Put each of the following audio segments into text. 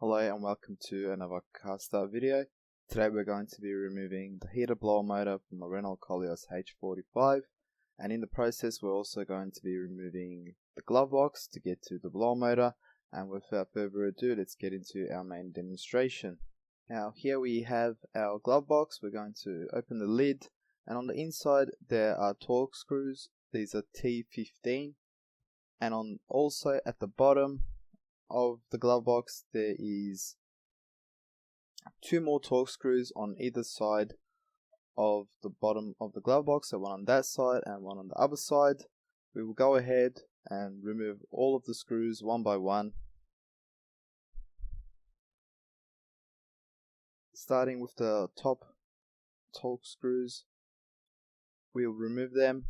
Hello and welcome to another Carstar video. Today we're going to be removing the heater blower motor from a Renault Koleos H45, and in the process we're also going to be removing the glove box to get to the blower motor. And without further ado, let's get into our main demonstration. Now here we have our glove box. We're going to open the lid, and on the inside there are torque screws. These are T15, and also at the bottom of the glove box there is two more torque screws on either side of the bottom of the glove box, so one on that side and one on the other side. We will go ahead and remove all of the screws one by one, starting with the top torque screws. We'll remove them.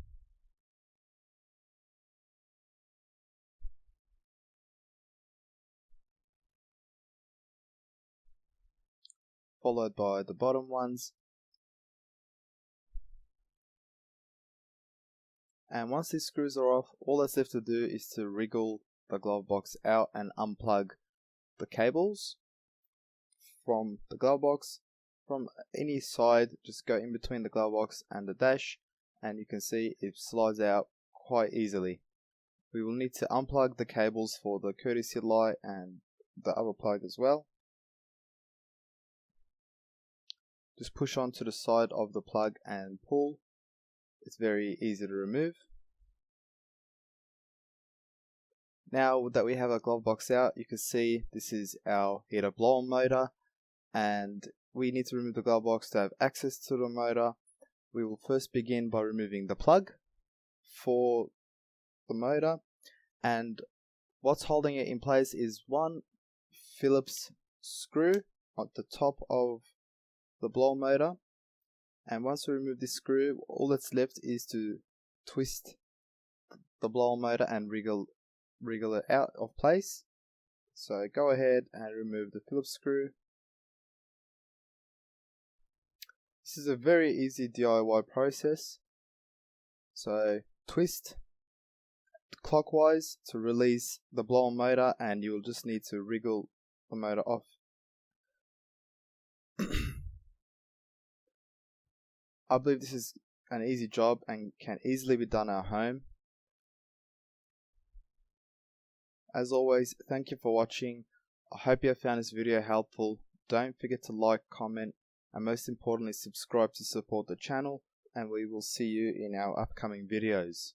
Followed by the bottom ones. And once these screws are off, all that's left to do is to wriggle the glove box out and unplug the cables from the glove box. From any side, just go in between the glove box and the dash, and you can see it slides out quite easily. We will need to unplug the cables for the courtesy light and the other plug as well. Just push onto the side of the plug and pull. It's very easy to remove. Now that we have our glove box out, you can see this is our heater blower motor, and we need to remove the glove box to have access to the motor. We will first begin by removing the plug for the motor, and what's holding it in place is one Phillips screw at the top of the blower motor. And once we remove this screw, all that's left is to twist the blower motor and wriggle it out of place. So go ahead and remove the Phillips screw. This is a very easy DIY process. So twist clockwise to release the blower motor, and you will just need to wriggle the motor off. I believe this is an easy job and can easily be done at home. As always, thank you for watching. I hope you have found this video helpful. Don't forget to like, comment, and most importantly subscribe to support the channel, and we will see you in our upcoming videos.